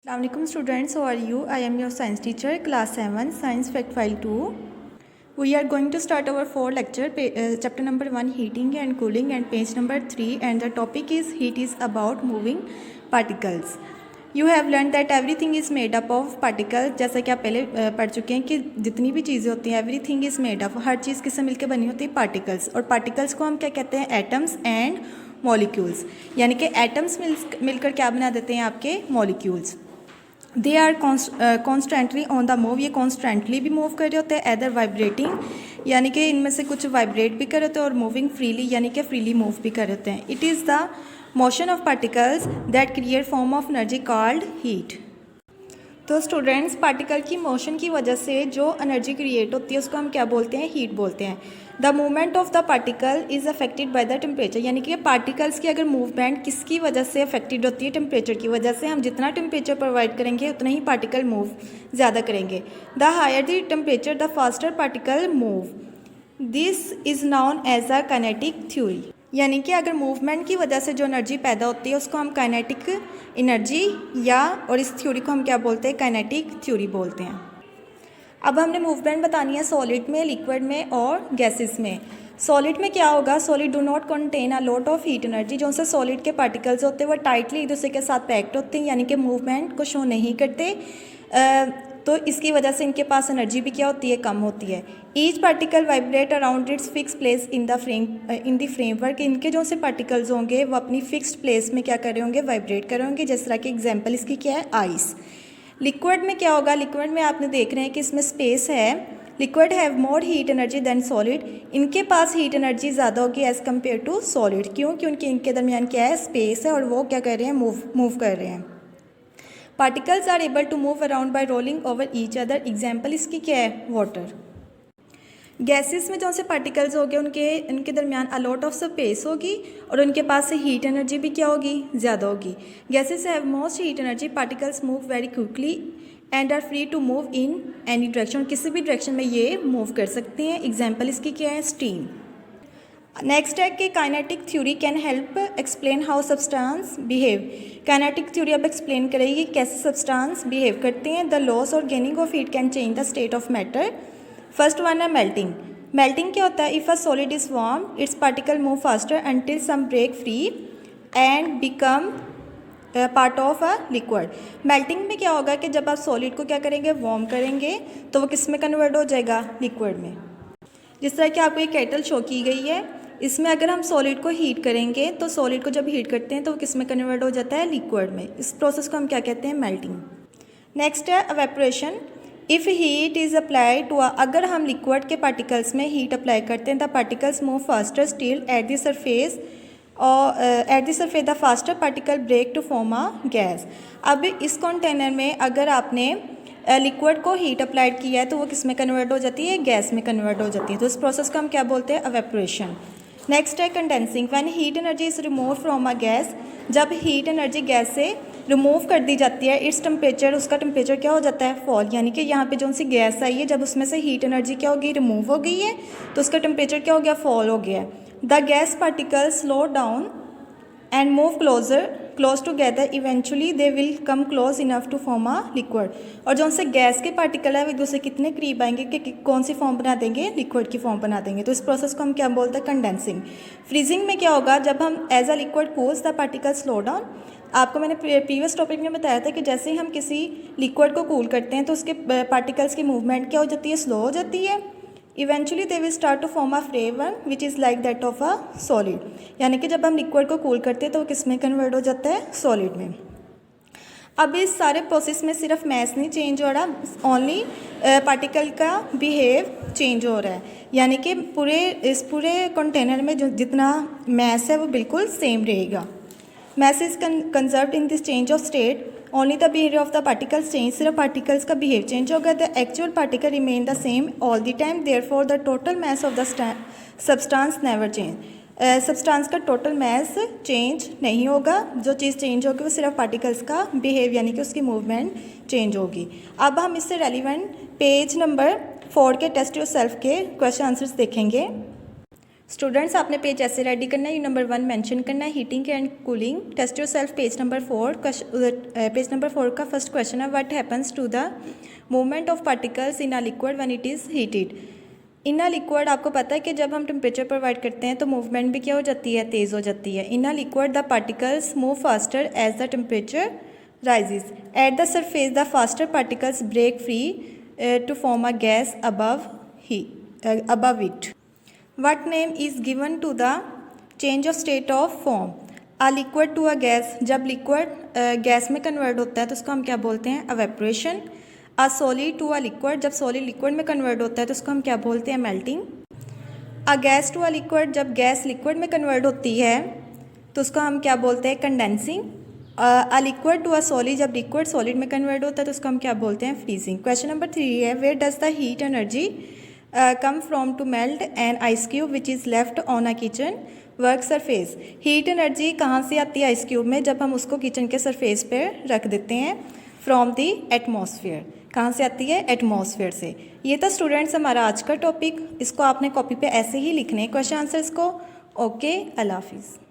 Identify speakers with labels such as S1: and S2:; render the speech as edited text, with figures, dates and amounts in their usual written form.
S1: Assalamualaikum students, how are you? I am your science teacher, class 7, science fact file 2. We are going to start our 4 lecture, chapter number 1 heating and cooling, and page number 3, and the topic is heat is about moving particles. You have learned that everything is made up of particles. जैसा कि आप पहले पढ़ चुके हैं कि जितनी भी चीज़ें होती हैं everything is made up, हर चीज़ किससे मिलकर बनी होती है particles, और particles को हम क्या कहते हैं atoms and molecules, यानी कि atoms मिलकर क्या बना देते हैं आपके molecules. They are constantly on the move, ये कॉन्स्टेंटली भी मूव कर रहे होते हैं, एदर वाइब्रेटिंग यानी कि इनमें से कुछ वाइब्रेट भी कर रहे होते हैं, और मूविंग फ्रीली यानी कि फ्रीली मूव भी कर रहे होते हैं. It is the motion of particles that create form of energy called heat. तो स्टूडेंट्स, पार्टिकल की मोशन की वजह से जो एनर्जी क्रिएट होती है उसको हम क्या बोलते हैं, हीट बोलते हैं. The movement of the particle is affected by the temperature, यानी कि पार्टिकल्स की अगर मूवमेंट किसकी वजह से अफेक्टेड होती है, टेम्परेचर की वजह से. हम जितना टेम्परेचर प्रोवाइड करेंगे उतना ही पार्टिकल मूव ज़्यादा करेंगे. The higher the temperature the faster particle move. This is known as a kinetic theory, यानी कि अगर मूवमेंट की वजह से जो एनर्जी पैदा होती है उसको हम काइनेटिक एनर्जी और इस थ्योरी को हम क्या बोलते हैं, काइनेटिक थ्योरी बोलते हैं. अब हमने मूवमेंट बतानी है सॉलिड में, लिक्विड में और गैसेस में. सॉलिड में क्या होगा, solid do not contain a lot of heat energy. जो से सॉलिड के पार्टिकल्स होते हैं वो टाइटली एक दूसरे के साथ पैक्ड होते हैं, यानी कि मूवमेंट को शो नहीं करते. तो इसकी वजह से इनके पास एनर्जी भी क्या होती है, कम होती है. Each particle vibrate around its fix place in the framework. इनके जो से पार्टिकल्स होंगे वो अपनी फिक्स्ड प्लेस में क्या कर रहे होंगे, वाइब्रेट कर रहे होंगे. जिस तरह की एग्जाम्पल इसकी क्या है, आइस. लिक्विड में क्या होगा, लिक्विड में आपने देख रहे हैं कि इसमें स्पेस है. Liquid have more heat energy than solid. इनके पास हीट एनर्जी ज़्यादा होगी एज़ कम्पेयर टू सॉलिड. क्यों? क्योंकि इनके दरमियान क्या है, स्पेस है, और वो क्या कर रहे हैं, मूव कर रहे हैं. Particles are able to move around by rolling over each other. Example इसकी क्या है, वाटर. गैसेस में जो से पार्टिकल्स हो गए इनके दरमियान अलॉट ऑफ स्पेस होगी, और उनके पास से हीट एनर्जी भी क्या होगी, ज़्यादा होगी. Gases have most heat energy. Particles move very quickly and are free to move in any direction. किसी भी डायरेक्शन में ये मूव कर सकते हैं. एग्जाम्पल इसकी क्या है, स्टीम. नेक्स्ट है कि kinetic theory can help explain how substance behave. Kinetic theory अब एक्सप्लेन करेगी कैसे सब्सटेंस बिहेव करते हैं. द लॉस और gaining of heat can change the state of matter. First one है मेल्टिंग. मेल्टिंग क्या होता है, if a solid is warm its particle move faster until some break free and become part of a liquid. Melting में क्या होगा कि जब आप सॉलिड को क्या करेंगे, वार्म करेंगे, तो वो किस में कन्वर्ट हो जाएगा, लिक्विड में. जिस तरह कि आपको ये केटल शो की गई है, इसमें अगर हम सॉलिड को हीट करेंगे तो सॉलिड को जब हीट करते हैं तो वो किस में कन्वर्ट हो जाता है, लिक्विड में. इस प्रोसेस को हम क्या कहते हैं, मेल्टिंग. नेक्स्ट है evaporation. If heat is applied to अगर हम लिक्विड के पार्टिकल्स में हीट अप्लाई करते हैं the particles move faster still at the surface, और at the surface the faster particle break to form a gas. अब इस कंटेनर में अगर आपने लिक्विड को हीट अप्लाइड किया है तो वो किस में कन्वर्ट हो जाती है, गैस में कन्वर्ट हो जाती है. तो इस प्रोसेस को हम क्या बोलते हैं, एवेपोरेशन. नेक्स्ट है condensing. When heat energy is remove from a gas. जब हीट एनर्जी गैस से रिमूव कर दी जाती है, इट्स टेम्परेचर, उसका टेम्परेचर क्या हो जाता है, फॉल. यानी कि यहाँ पे जो सी गैस आई है, जब उसमें से हीट एनर्जी क्या होगी, रिमूव हो गई है, तो उसका टेम्परेचर क्या हो गया, फॉल हो गया है. The gas particle slow down and move close together. Eventually they will come close enough to form a liquid. और जो से गैस के पार्टिकल है वो एक दूसरे कितने करीब आएंगे कि कौन सी फॉर्म बना देंगे, लिक्विड की फॉर्म बना देंगे. तो इस प्रोसेस को हम क्या बोलते हैं, कंडेंसिंग. फ्रीजिंग में क्या होगा, जब हम as a liquid cools the particle slow down. आपको मैंने प्रीवियस टॉपिक में बताया था कि जैसे ही हम किसी लिक्विड को कूल करते हैं तो उसके पार्टिकल्स की मूवमेंट क्या हो जाती है, स्लो हो जाती है. Eventually they will start to form a flavour which is like that of a solid. यानी कि जब हम लिक्विड को कूल करते हैं तो वो किस में कन्वर्ट हो जाता है, सॉलिड में. अब इस सारे प्रोसेस में सिर्फ मैस नहीं चेंज हो रहा, ओनली पार्टिकल का बिहेव चेंज हो रहा है. यानी कि इस पूरे कंटेनर में जो जितना मैस है वो बिल्कुल सेम रहेगा. Mass is conserved in this change of state. Only the behaviour of the particles change. सिर्फ पार्टिकल्स का बिहेव चेंज होगा. The actual particle remain the same all the time. Therefore the total mass of the substance never change. Substance का total mass change नहीं होगा. जो चीज़ change होगी वो सिर्फ पार्टिकल्स का बिहेव यानी कि उसकी मूवमेंट चेंज होगी. अब हम इससे रेलिवेंट पेज नंबर 4 के टेस्ट योरसेल्फ के क्वेश्चन आंसर्स देखेंगे. स्टूडेंट्स आपने पेज ऐसे रेडी करना है, यू नंबर 1 मेंशन करना है heating and cooling. Test yourself page number 4 का फर्स्ट क्वेश्चन है what happens to the movement of particles in a liquid when it is heated. In a liquid आपको पता है कि जब हम टेम्परेचर प्रोवाइड करते हैं तो मूवमेंट भी क्या हो जाती है, तेज़ हो जाती है। In a liquid the particles move faster as the temperature rises. At the surface, the faster particles break free to form a gas above it. What name is given to the change of state of form? A liquid to a gas. जब liquid gas में convert होता है तो उसको हम क्या बोलते हैं, evaporation. A solid to a liquid. जब solid liquid में कन्वर्ट होता है तो उसको हम क्या बोलते हैं, melting. A gas to a liquid. जब गैस liquid में कन्वर्ट होती है तो उसको हम क्या बोलते हैं, condensing. A liquid to a solid, जब लिक्विड सॉलिड में कन्वर्ट होता है तो उसको हम क्या बोलते हैं, फ्रीजिंग। क्वेश्चन नंबर 3 है where does the heat energy come from to melt an ice cube which is left on a kitchen work surface. Heat energy कहाँ से आती है आइस क्यूब में, जब हम उसको किचन के सरफेस पे रख देते हैं। फ्रॉम दी एटमॉस्फेयर, कहाँ से आती है, एटमॉस्फेयर से। ये था स्टूडेंट्स हमारा आज का टॉपिक। इसको आपने कॉपी पे ऐसे ही लिखने हैं क्वेश्चन आंसर्स को। ओके, अल्लाह हाफिज़।